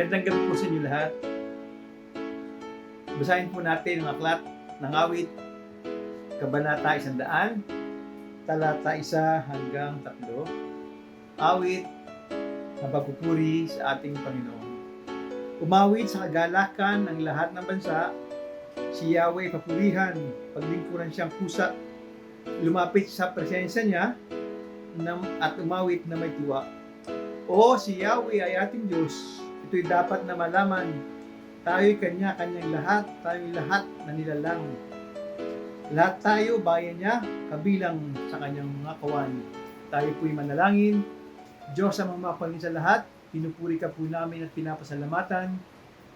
Magandang gabi po sa inyo lahat. Basahin po natin ang aklat ng Awit, Kabanata 100, talata 1 hanggang 3. Awit na pagpupuri sa ating Panginoon. Umawit sa kagalakan ng lahat ng bansa, si Yahweh papurihan, paglingkuran siyang pusa, lumapit sa presensya niya at umawit na may tuwa. O si Yahweh ay ating Diyos, ito'y dapat na malaman. Tayo'y kanya-kanyang lahat, tayo'y lahat na nilalang. Lahat tayo, bayan niya, kabilang sa kanyang mga kawan. Tayo po'y manalangin. Diyos ang mamapaling sa lahat, pinupuri ka po namin at pinapasalamatan.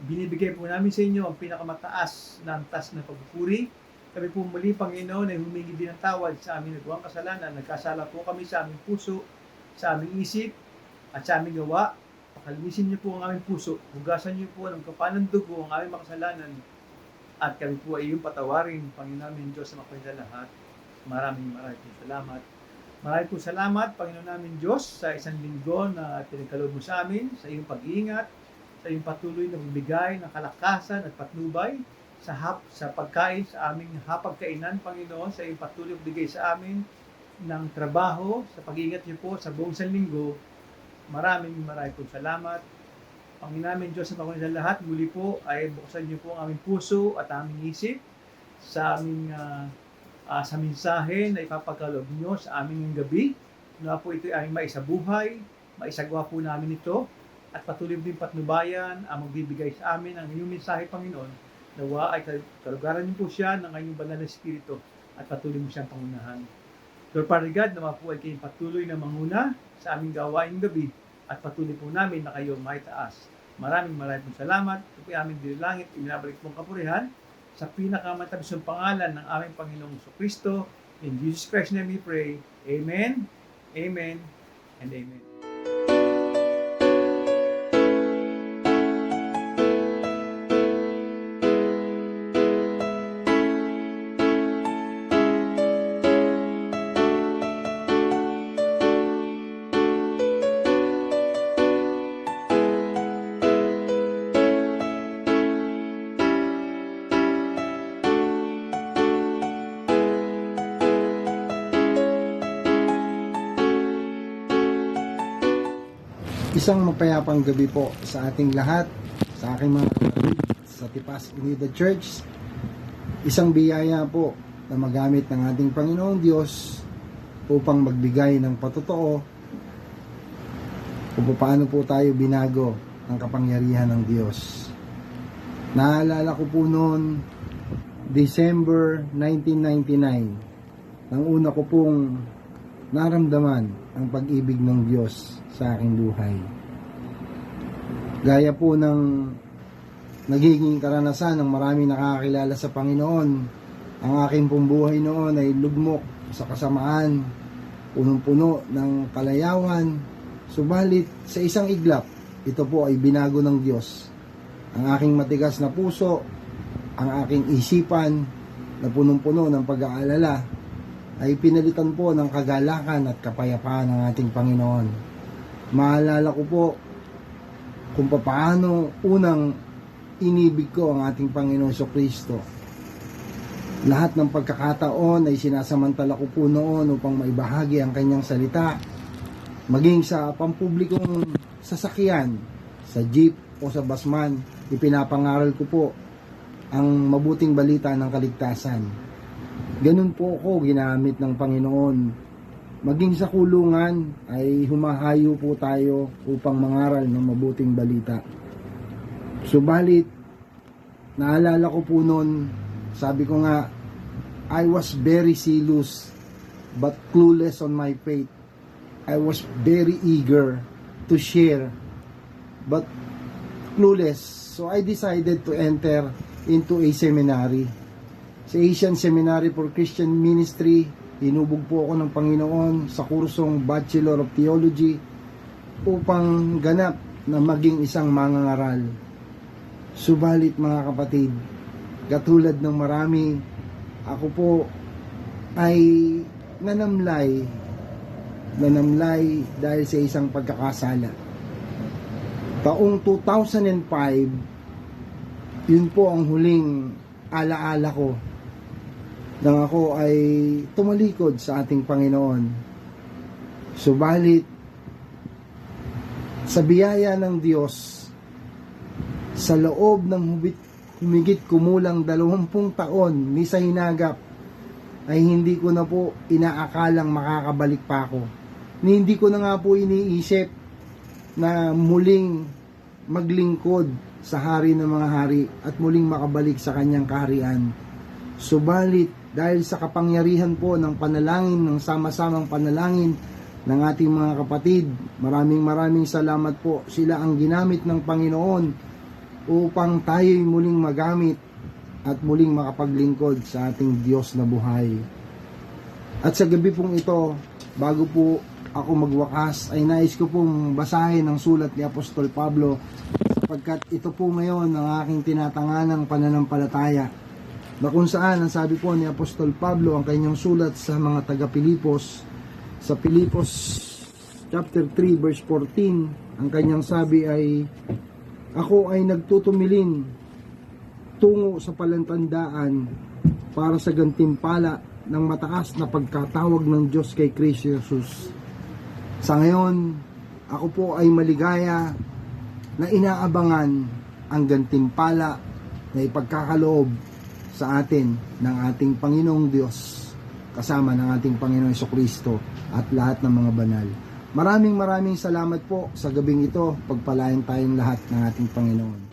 Binibigay po namin sa inyo ang pinakamataas na antas na pagpupuri. Kami po muli, Panginoon, ay humingi din ng tawad sa aming nagawang kasalanan. Nagkasala po kami sa aming puso, sa aming isip, at sa aming gawa. Pakalinisin niyo po ang aming puso. Hugasan niyo po ng kapanan dugo ang aming makasalanan. At kami po ay iyong patawarin, Panginoon namin, Diyos na makapalit sa lahat. Maraming salamat. Maraming po salamat, Panginoon namin Diyos, sa isang linggo na pinagkaloob mo sa amin, sa iyong pag-iingat, sa iyong patuloy na magbigay ng kalakasan at patnubay sa pagkain, sa aming hapagkainan, Panginoon, sa iyong patuloy na magbigay sa amin ng trabaho, sa pag-iingat niyo po sa buong isang linggo. Maraming po salamat. Panginoon namin Diyos na Panginoon sa lahat, muli po ay buksan niyo po ang aming puso at aming isip sa aming sa mensahe na ipapagkaloob niyo sa aming gabi. Na po ito ay maisabuhay, maisagawa po namin ito at patuloy din patnubayan ang magbibigay sa amin ang inyong mensahe, Panginoon. Nawa ay kalugaran niyo po siya ng inyong banal na espiritu at patuloy mo siyang pangunahan. Lord Father God, nawa po ay kayong patuloy na manguna sa aming gawaing gabi at patuloy po namin na kayo maitaas. Maraming pong salamat. Ito po aming dinilangit, ibinabalik pong kapurihan sa pinakamatabisang pangalan ng aming Panginoong Kristo. In Jesus Christ's name we pray. Amen, Amen, and Amen. Isang mapayapang gabi po sa ating lahat, sa aking mga kapatid sa Tipas Unida Church. Isang biyaya po na magamit ng ating Panginoong Diyos upang magbigay ng patotoo kung paano po tayo binago ng kapangyarihan ng Diyos. Naalala ko po noon, December 1999, nang una ko pong naramdaman ang pag-ibig ng Diyos sa aking buhay. Gaya po ng nagiging karanasan ng maraming nakakilala sa Panginoon, ang aking pong buhay noon ay lugmok sa kasamaan, punong-puno ng kalayawan, subalit sa isang iglap, ito po ay binago ng Diyos. Ang aking matigas na puso, ang aking isipan na punong-puno ng pag-aalala, ay pinalitan po ng kagalakan at kapayapaan ng ating Panginoon. Maalala ko po kung paano unang inibig ko ang ating Panginoon Kristo. Lahat ng pagkakataon ay sinasamantala ko po noon upang maibahagi ang kanyang salita, maging sa pampublikong sasakyan, sa jeep o sa basman, ipinapangaral ko po ang mabuting balita ng kaligtasan. Ganun po ako ginamit ng Panginoon. Maging sa kulungan ay humahayo po tayo upang mangaral ng mabuting balita. Subalit, naalala ko po noon, sabi ko nga, I was very zealous but clueless on my faith. I was very eager to share but clueless. So I decided to enter into a seminary. Sa Asian Seminary for Christian Ministry, inubog po ako ng Panginoon sa kursong Bachelor of Theology upang ganap na maging isang mangangaral. Subalit mga kapatid, katulad ng marami, ako po ay nanamlay dahil sa isang pagkakasala. Taong 2005, yun po ang huling alaala ko nang ako ay tumalikod sa ating Panginoon. Subalit, sa biyaya ng Diyos, sa loob ng humigit kumulang 20 taon ni sa hinagap, ay hindi ko na po inaakalang makakabalik pa ako. Hindi ko na nga po iniisip na muling maglingkod sa hari ng mga hari at muling makabalik sa kanyang kaharian. Subalit, dahil sa kapangyarihan po ng panalangin, ng sama-samang panalangin ng ating mga kapatid, maraming salamat po. Sila ang ginamit ng Panginoon upang tayo'y muling magamit at muling makapaglingkod sa ating Diyos na buhay. At sa gabi pong ito, bago po ako magwakas, ay nais ko pong basahin ang sulat ni Apostol Pablo, sapagkat ito po ngayon ang aking tinatanganang pananampalataya, na kung saan ang sabi po ni Apostol Pablo ang kanyang sulat sa mga taga-Pilipos, sa Pilipos chapter 3 verse 14, ang kanyang sabi ay, ako ay nagtutumilin tungo sa palantandaan para sa gantimpala ng mataas na pagkatawag ng Diyos kay Kristo Jesus. Sa ngayon, ako po ay maligaya na inaabangan ang gantimpala na ipagkakaloob sa atin ng ating Panginoong Diyos kasama ng ating Panginoong Jesucristo at lahat ng mga banal. Maraming salamat po sa gabing ito. Pagpalain tayong lahat ng ating Panginoon.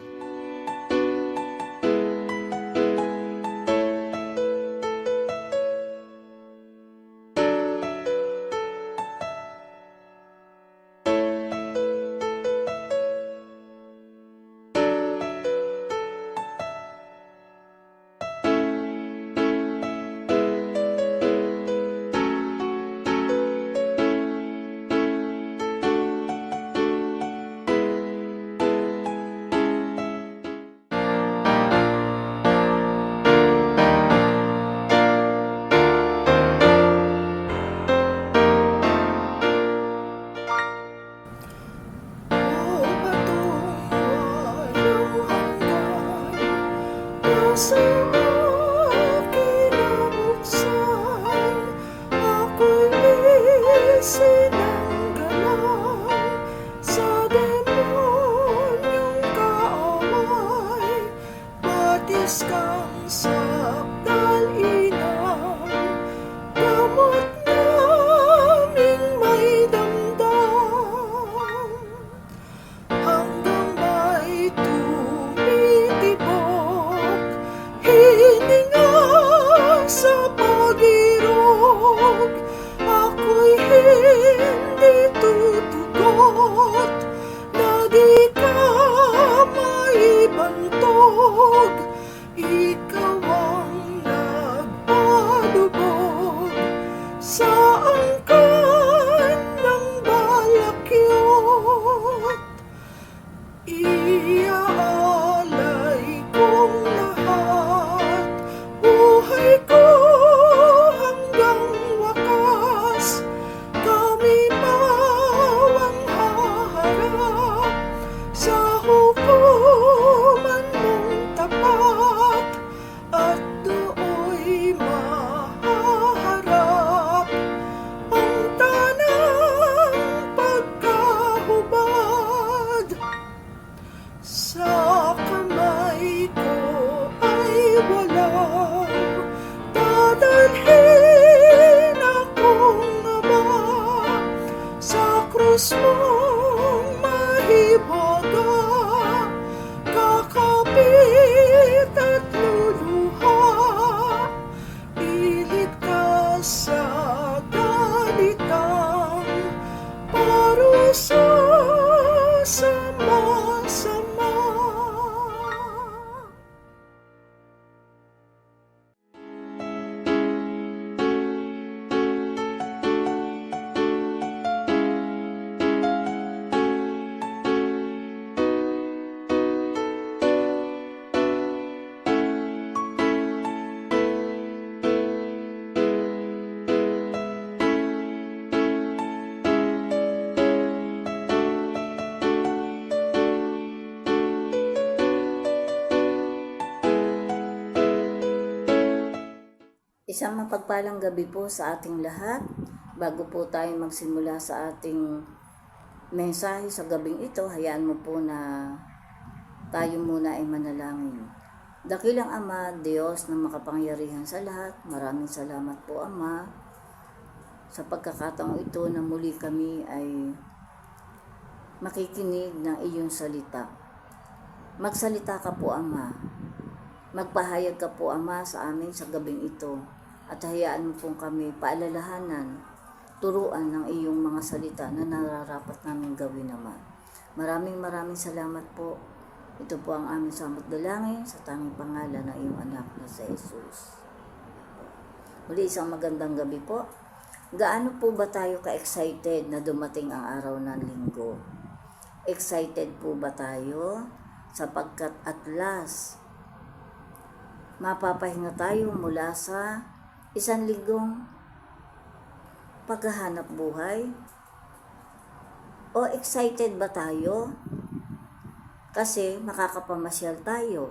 Sa akin nabuksan, ako'y sinanggalang sa demonyong kaaway. Batis kang sakdal inang, gamot naming may damdam, hanggang may tumitibok hininga sa pag-irog. Ako'y hindi tutugot na di ka maibantog. Ikaw ang nagpalubog sa angkan ng balakyot. Iaalay kong lahat, buhay ko hanggang wakas. Kami mawang haharap sa hukuman mong tapat, at dooy mahaharap ang tanang pagkahubad. Sa kamay ko ay walang dadalhin akong Ama. Sa krus mong mahiwaga, kakapit at luluha. Iligtas sa ganitang parusa sama-sama. Isang mapagpalang gabi po sa ating lahat. Bago po tayo magsimula sa ating mensahe sa gabing ito, hayaan mo po na tayo muna ay manalangin. Dakilang Ama, Diyos na makapangyarihan sa lahat, maraming salamat po Ama sa pagkakataong ito na muli kami ay makikinig ng iyong salita. Magsalita ka po Ama. Magpahayag ka po Ama sa amin sa gabing ito at hayaan mo pong kami paalalahanan, turuan ng iyong mga salita na nararapat namin gawin Ama. Maraming salamat po. Ito po ang aming samot dalangin sa tanging pangalan ng iyong anak na si Jesus. Muli isang magandang gabi po. Gaano po ba tayo ka-excited na dumating ang araw ng linggo? Excited po ba tayo? Sapagkat at last, mapapahinga tayo mula sa isang linggong paghahanap buhay? O excited ba tayo? Kasi makakapamasyal tayo.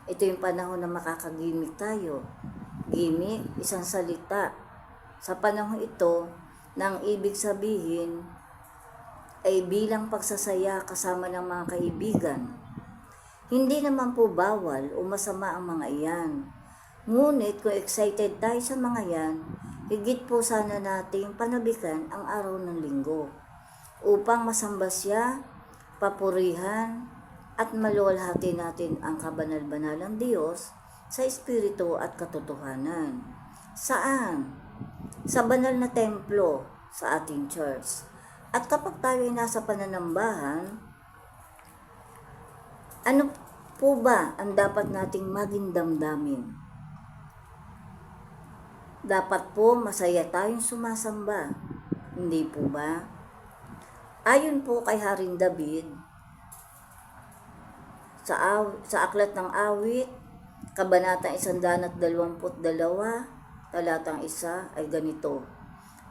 Ito yung panahon na makakagimik tayo. Gimik, isang salita. Sa panahon ito, nang ibig sabihin ay bilang pagsasaya kasama ng mga kaibigan. Hindi naman po bawal o masama ang mga iyan. Ngunit kung excited tayo sa mga yan, higit po sana nating panabikan ang araw ng linggo upang masamba siya, papurihan, at maluwalhati natin ang kabanal-banalang Diyos sa espiritu at katotohanan. Saan? Sa banal na templo sa ating church. At kapag tayo ay nasa pananambahan, ano po ba ang dapat nating maging damdamin? Dapat po masaya tayong sumasamba. Hindi po ba? Ayon po kay Haring David, sa Aklat ng Awit, Kabanatang 122, talatang 1 ay ganito: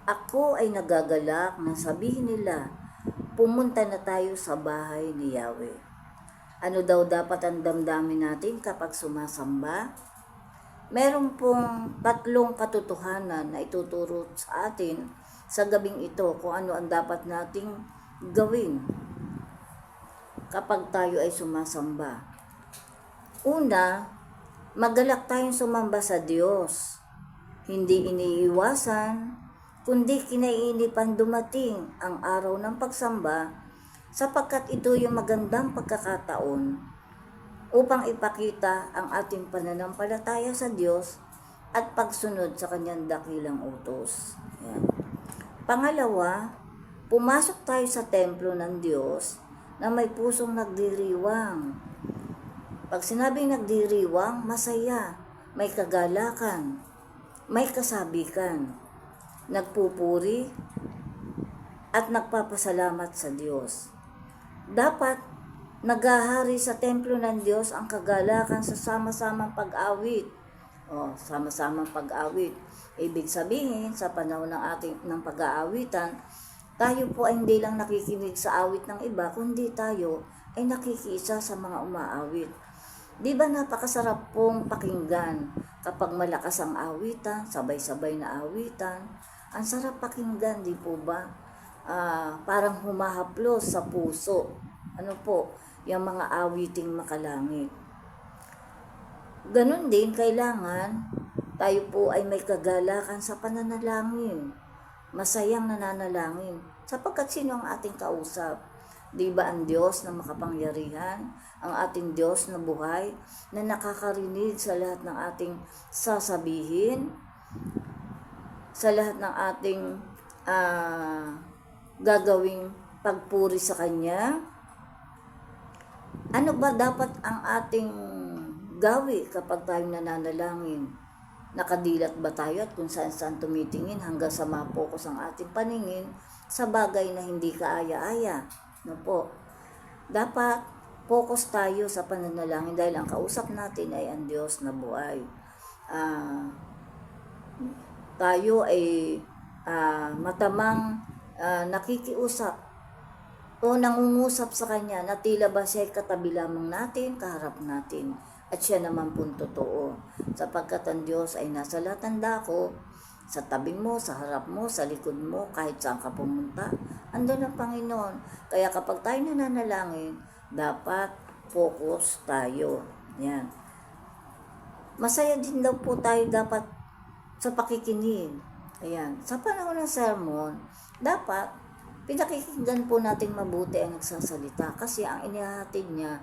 Ako ay nagagalak na sabihin nila, pumunta na tayo sa bahay ni Yahweh. Ano daw dapat ang damdamin natin kapag sumasamba? Meron pong 3 katotohanan na ituturo sa atin sa gabing ito kung ano ang dapat nating gawin kapag tayo ay sumasamba. Una, magalak tayong sumamba sa Diyos. Hindi iniiwasan, kundi kinaiinipan dumating ang araw ng pagsamba sapagkat ito yung magandang pagkakataon upang ipakita ang ating pananampalataya sa Diyos at pagsunod sa kanyang dakilang utos. Ayan. Pangalawa, pumasok tayo sa templo ng Diyos na may pusong nagdiriwang. Pag sinabing nagdiriwang, masaya, may kagalakan, may kasabikan, nagpupuri, at nagpapasalamat sa Diyos. Dapat naghahari sa templo ng Diyos ang kagalakan sa sama-samang pag-awit. Sama-samang pag-awit. Ibig sabihin, sa panahon ng pag-aawitan, tayo po ay hindi lang nakikinig sa awit ng iba, kundi tayo ay nakikiisa sa mga umaawit. Di ba napakasarap pong pakinggan kapag malakas ang awitan, sabay-sabay na awitan? Ang sarap pakinggan, di po ba? Parang humahaplos sa puso. Ano po? Yung mga awiting makalangit. Ganon din, kailangan tayo po ay may kagalakan sa pananalangin. Masayang nananalangin. Sapagkat sino ang ating kausap? Di ba ang Diyos na makapangyarihan? Ang ating Diyos na buhay? Na nakakarinig sa lahat ng ating sasabihin? Sa lahat ng ating gagawing pagpuri sa Kanya? Ano ba dapat ang ating gawi kapag tayo nananalangin? Nakadilat ba tayo at kung saan tumitingin hanggang sa mapokus ang ating paningin sa bagay na hindi kaaya-aya? No po. Dapat focus tayo sa pananalangin dahil ang kausap natin ay ang Diyos na buhay. Tayo ay matamang nakikiusap o nangungusap sa Kanya na tila ba siya ay katabi lamang natin, kaharap natin. at siya naman pong totoo. Sapagkat ang Diyos ay nasa lahat ng dako, sa tabi mo, sa harap mo, sa likod mo, kahit saan ka pumunta, andun ang Panginoon. Kaya kapag tayo nananalangin, dapat focus tayo. Yan. Masaya din daw po tayo dapat sa pakikinig. Ayan. Sa panahon ng sermon, dapat pinakikinggan po natin mabuti ang nagsasalita kasi ang inihahatid niya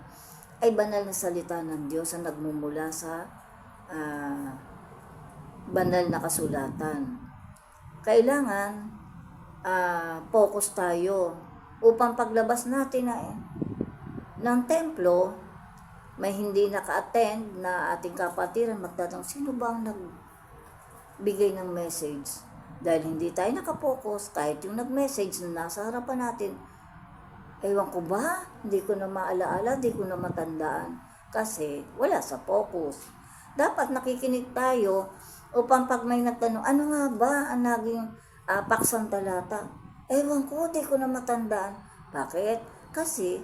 ay banal na salita ng Diyos na nagmumula sa banal na kasulatan. Kailangan focus tayo upang paglabas natin ng templo, may hindi naka-attend na ating kapatiran magtatanong, sino ba ang nagbigay ng message? Dahil hindi tayo nakapokus, kahit yung nag-message na nasa harapan natin, ewan ko ba, hindi ko na maalaala, hindi ko na matandaan, kasi wala sa focus. Dapat nakikinig tayo upang pag may nagtanong, ano nga ba ang naging paksang talata? Ewan ko, hindi ko na matandaan. Bakit? Kasi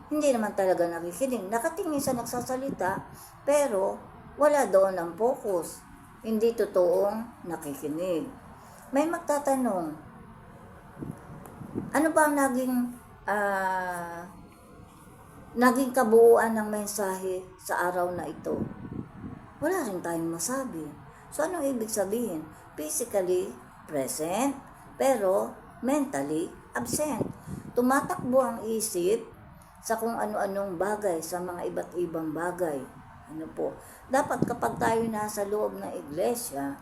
hindi naman talaga nakikinig. Nakatingin sa nagsasalita, pero wala doon ang focus. Hindi totoong nakikinig. May magtatanong, ano ba ang naging kabuuan ng mensahe sa araw na ito? Wala rin tayong masabi. So, anong ibig sabihin? Physically present, pero mentally absent. Tumatakbo ang isip sa kung ano-anong bagay, sa mga iba't ibang bagay. Ano po? Dapat kapag tayo nasa loob ng iglesia,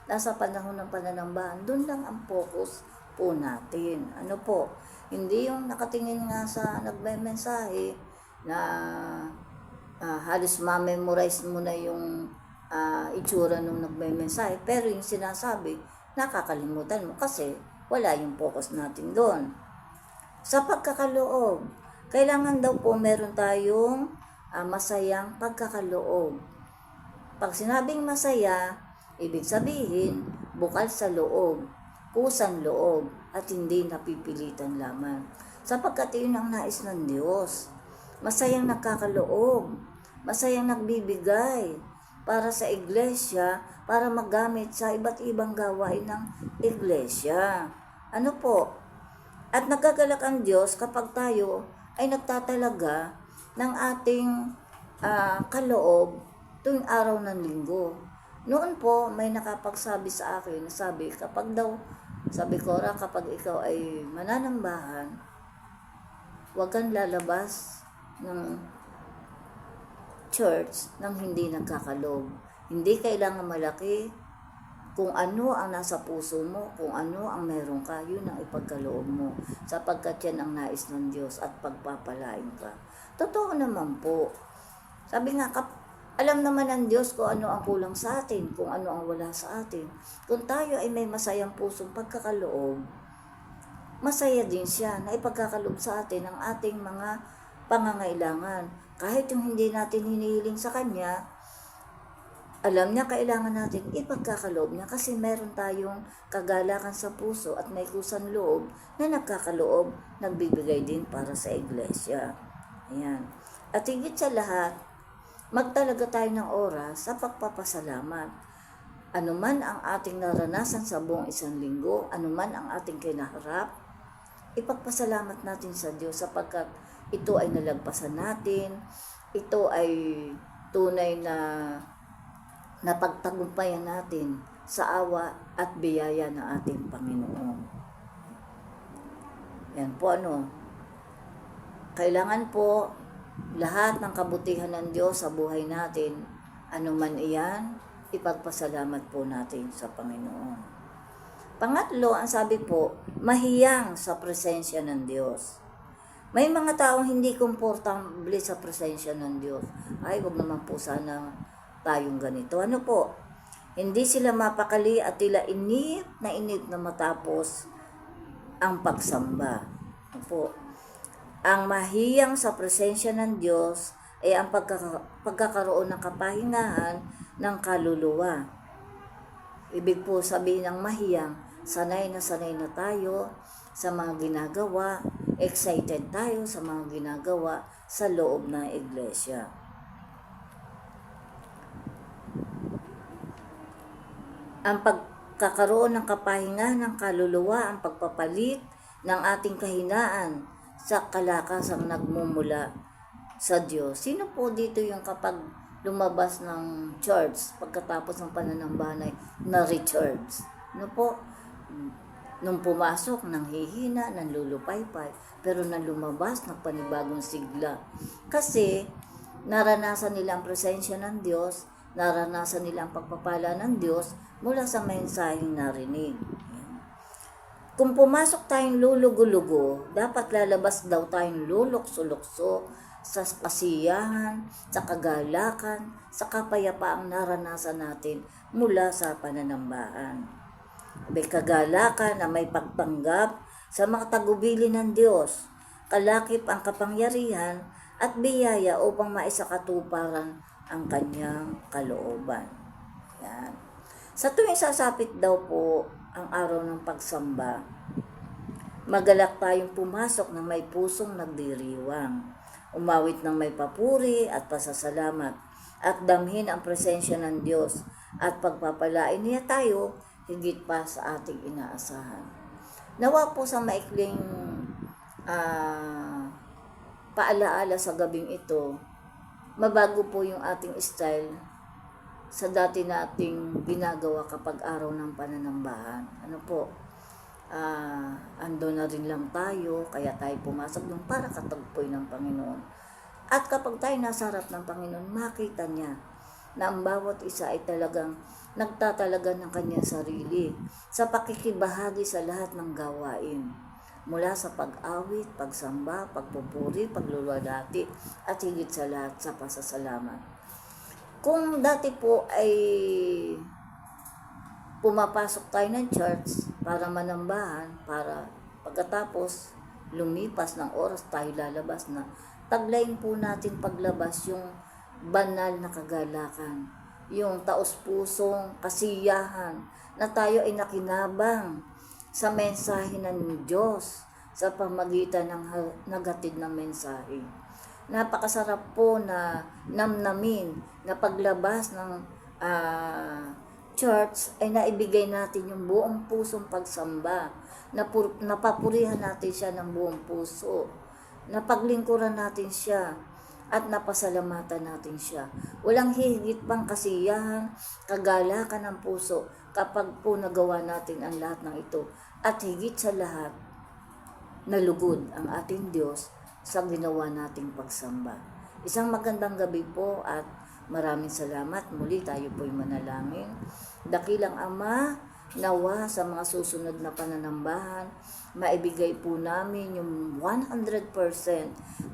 nasa panahon ng pananambahan, doon lang ang focus po natin. Ano po? Hindi yung nakatingin nga sa nagme-mensahe na halos ma-memorize mo na yung itsura nung nagme-mensahe, pero yung sinasabi, nakakalimutan mo kasi wala yung focus natin doon. Sa pagkakaloob, kailangan daw po meron tayong masayang pagkakaloob. Pag sinabing masaya, ibig sabihin, bukal sa loob, kusang loob, at hindi napipilitan lamang. Sapagkat yun ang nais ng Diyos. Masayang nagkakaloob, masayang nagbibigay para sa iglesia, para magamit sa iba't ibang gawain ng iglesia. Ano po? At nagagalak ang Diyos kapag tayo ay nagtatalaga ng ating kaloob tuwing araw ng linggo. Noon po, may nakapagsabi sa akin, sabi, kapag daw, sabi ko, kapag ikaw ay mananambahan, huwag kang lalabas ng church nang hindi nagkakaloob. Hindi kailangan malaki. Kung ano ang nasa puso mo, kung ano ang meron ka, yun ang ipagkaloob mo. Sapagkat yan ang nais ng Diyos at pagpapalain ka. Totoo naman po. Sabi nga, alam naman ng Diyos kung ano ang kulang sa atin, kung ano ang wala sa atin. Kung tayo ay may masayang pusong pagkakaloob, masaya din siya na ipagkakaloob sa atin ang ating mga pangangailangan. Kahit yung hindi natin hinihiling sa Kanya, alam niya kailangan natin ipagkakaloob niya kasi meron tayong kagalakan sa puso at may kusang loob na nagkakaloob, nagbibigay din para sa iglesia. Ayan. At higit sa lahat, magtalaga tayo ng oras sa pagpapasalamat. Anuman ang ating naranasan sa buong isang linggo, anuman ang ating kinaharap, ipagpasalamat natin sa Diyos sapagkat ito ay nalagpasan natin, ito ay tunay na napagtagumpayan natin sa awa at biyaya ng ating Panginoon. Yan po kailangan po lahat ng kabutihan ng Diyos sa buhay natin, anuman iyan, ipagpasalamat po natin sa Panginoon. Pangatlo, ang sabi po, mahiyang sa presensya ng Diyos. May mga taong hindi komportable sa presensya ng Diyos. Ay, wag naman po sana tayong ganito. Ano po? Hindi sila mapakali at tila inip na matapos ang pagsamba. Ano po? Ang mahiyang sa presensya ng Diyos ay ang pagkakaroon ng kapahingahan ng kaluluwa. Ibig po sabihin ng mahiyang, sanay na tayo sa mga ginagawa, excited tayo sa mga ginagawa sa loob ng iglesia. ang pagkakaroon ng kapahinga ng kaluluwa, ang pagpapalit ng ating kahinaan sa kalakasang nagmumula sa Diyos. Sino po dito yung kapag lumabas ng church pagkatapos ng pananambahan ay na-recharge? Ano po? Nung pumasok, nang hihina, nang lulupaypay, pero nang lumabas, ng panibagong sigla. Kasi, naranasan nila ang presensya ng Diyos, naranasan nila ang pagpapala ng Diyos mula sa mensaheng narinig. Kung pumasok tayong lulugo-lugo, dapat lalabas daw tayong lulukso-lukso sa kasiyahan, sa kagalakan, sa kapayapaang naranasan natin mula sa pananambahan. May kagalakan na may pagtanggap sa mga tagubili ng Diyos, kalakip ang kapangyarihan at biyaya upang maisakatuparan ang kanyang kalooban. Yan. Sa tuwing sasapit daw po ang araw ng pagsamba, magalak tayong pumasok ng may pusong nagdiriwang, umawit ng may papuri at pasasalamat, at damhin ang presensya ng Diyos at pagpapalain niya tayo higit pa sa ating inaasahan. Nawa po sa maikling paalaala sa gabing ito, mabago po yung ating style sa dati nating ginagawa kapag araw ng pananambahan. Ano po, ando na rin lang tayo, kaya tayo pumasok doon para katagpoy ng Panginoon. At kapag tayo nasa harap ng Panginoon, makita niya na ang bawat isa ay talagang nagtatalaga ng kanyang sarili sa pakikibahagi sa lahat ng gawain, mula sa pag-awit, pagsamba, pagpupuri, paglulwalhati, at higit sa lahat sa pasasalamat. Kung dati po ay pumapasok tayo ng church para manambahan, para pagkatapos lumipas ng oras tayo lalabas na, taglayin po natin paglabas yung banal na kagalakan, yung taos-pusong kasiyahan na tayo ay nakinabang sa mensahe ng Diyos sa pamagitan ng nagatid na mensahe. Napakasarap po na namnamin na paglabas ng church ay naibigay natin yung buong pusong pagsamba, napapurihan natin siya ng buong puso, napaglingkuran natin siya, at napasalamatan natin siya. Walang higit pang kasiyahan, kagalakan ng puso kapag po nagawa natin ang lahat ng ito. At higit sa lahat, nalugod ang ating Diyos sa ginawa nating pagsamba. Isang magandang gabi po at maraming salamat. Muli tayo po'y manalangin. Dakilang Ama, nawa sa mga susunod na pananambahan, maibigay po namin yung 100%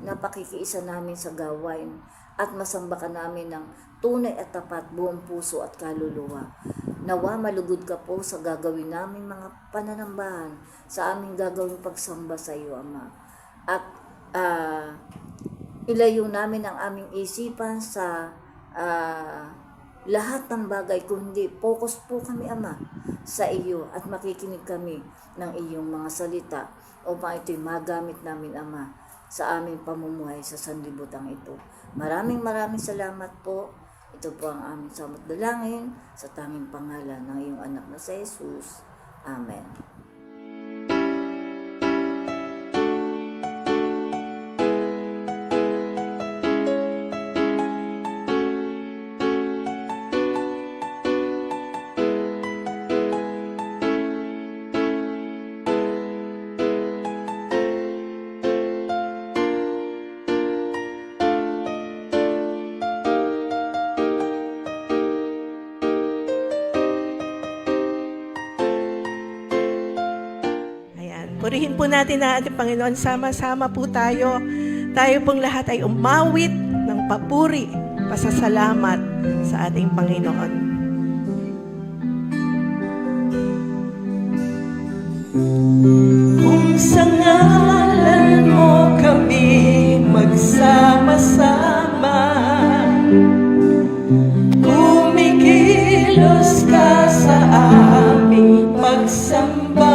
na pakikiisa namin sa gawain at masamba ka namin ng tunay at tapat, buong puso at kaluluwa. Nawa malugod ka po sa gagawin namin mga pananambahan, sa aming gagawing pagsamba sa iyo, Ama. At ilayo namin ang aming isipan sa lahat ng bagay, kundi focus po kami, Ama, sa iyo at makikinig kami ng iyong mga salita upang ito'y magamit namin, Ama, sa aming pamumuhay sa sanlibutan ito. Maraming salamat po. Ito po ang aming samot dalangin sa tanging pangalan ng iyong anak na si Jesus. Amen. Purihin po natin ang ating Panginoon. Sama-sama po tayo. Tayo pong lahat ay umawit ng papuri, pasasalamat sa ating Panginoon. Kung sa ngalan mo kami magsama-sama, kumikilos ka sa aming pagsamba.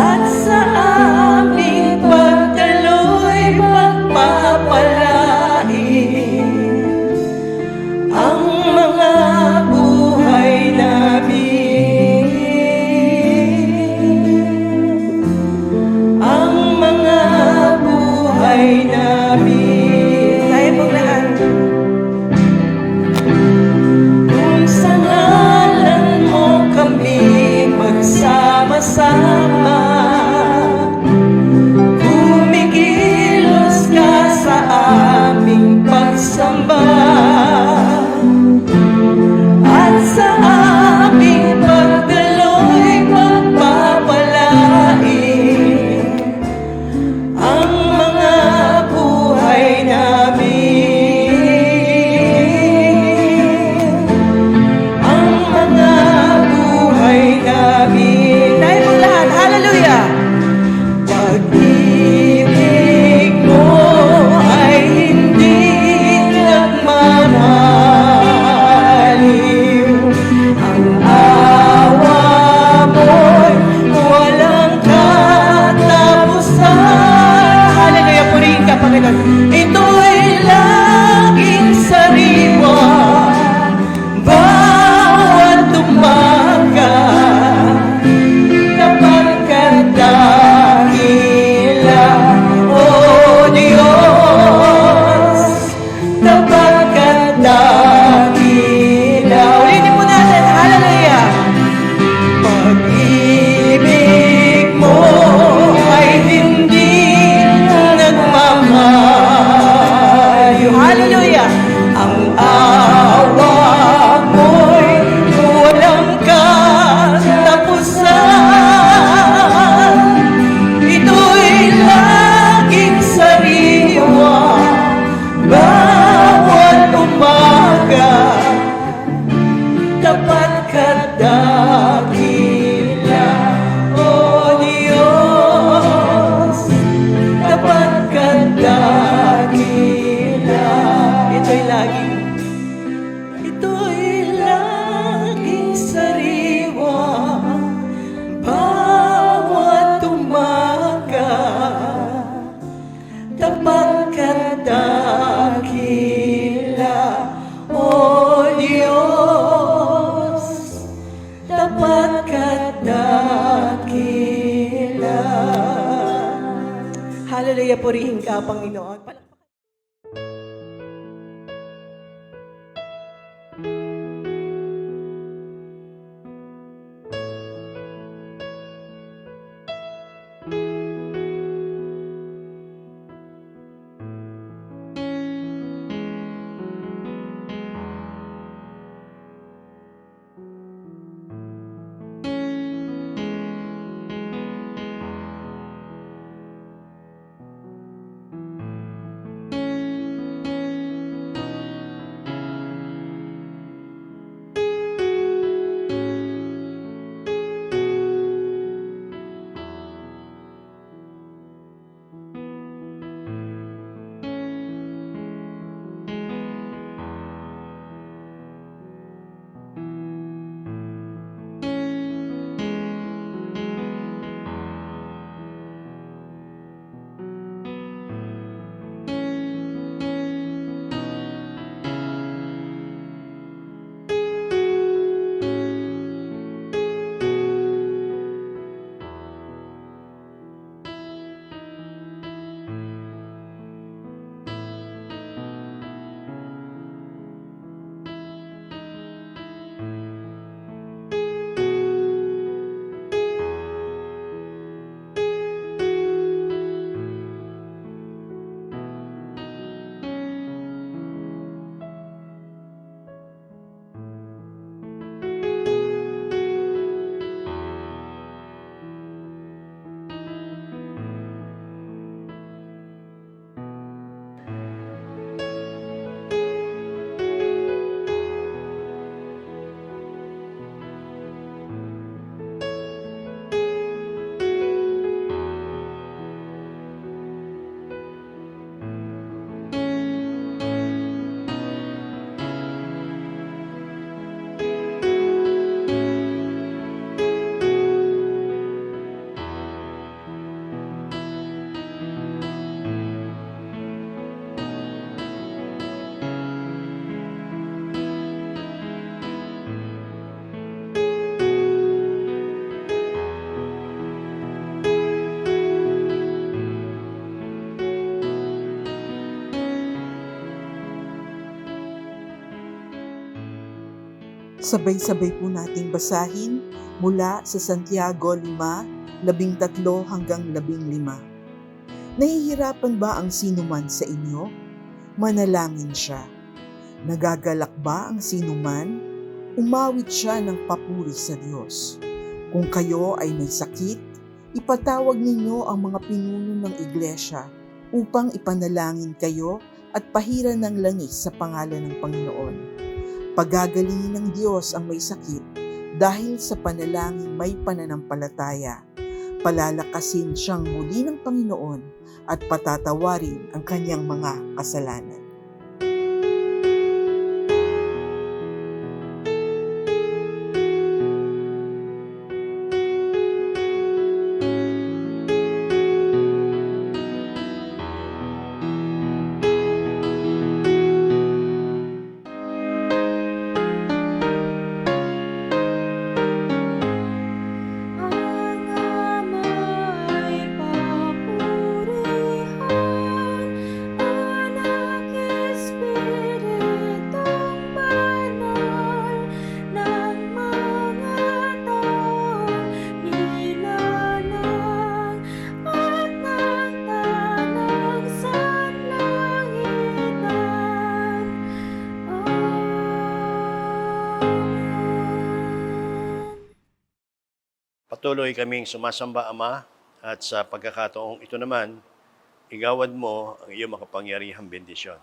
At sa aming pagdaloy pagpapalain ang mga salamat. Kumikilos ka sa aming pagsamba at sa aming pagdaloy pagpapalain ang mga buhay namin, ang mga buhay namin. Tayo pong lahat, hallelujah! Pag-ibig mo ay hindi nagmamaliw, ang awa mo'y walang katapusan. Hallelujah, purihin ka, Panginoon. Ito'y laging sariwa, bawat umaga, kapag kadakila, O Diyos, kapag kadakila. Ulitin po natin, hallelujah! Pag-ibig mo ay hindi nagmamaliw. Hallelujah! Ang awa mo'y walang katapusan. Ito'y laging sariwa, bawat umaga, tapat kadakila, O Diyos, tapat kadakila. Ito'y laging sariwa, bawat umaga, tapat kadakila, O Diyos, tapat kadakila. Hallelujah, purihin ka, Panginoon. Sabay-sabay po nating basahin mula sa Santiago 5, 13 hanggang 15. Nahihirapan ba ang sinuman sa inyo? Manalangin siya. Nagagalak ba ang sinuman? Umawit siya ng papuri sa Diyos. Kung kayo ay may sakit, ipatawag ninyo ang mga pinuno ng iglesia upang ipanalangin kayo at pahiran ng langis sa pangalan ng Panginoon. Pagagalingin ng Diyos ang may sakit dahil sa panalangin may pananampalataya. Palalakasin siyang muli ng Panginoon at patatawarin ang kanyang mga kasalanan. Patuloy kaming sumasamba, Ama, at sa pagkakataong ito naman, igawad mo ang iyong makapangyarihang bendisyon.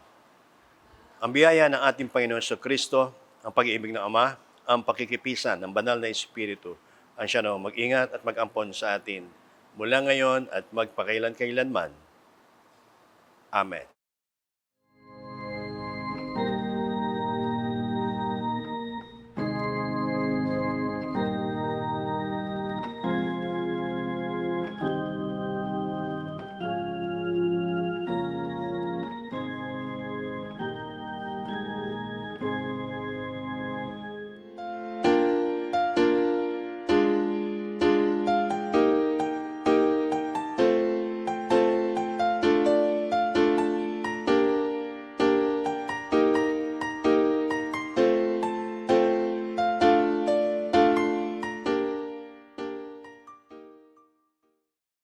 Ang biyaya ng ating Panginoon Kristo, ang pag-ibig ng Ama, ang pakikipisan ng banal na Espiritu, ang siya na mag-ingat at mag-ampon sa atin mula ngayon at magpakailan-kailanman. Amen.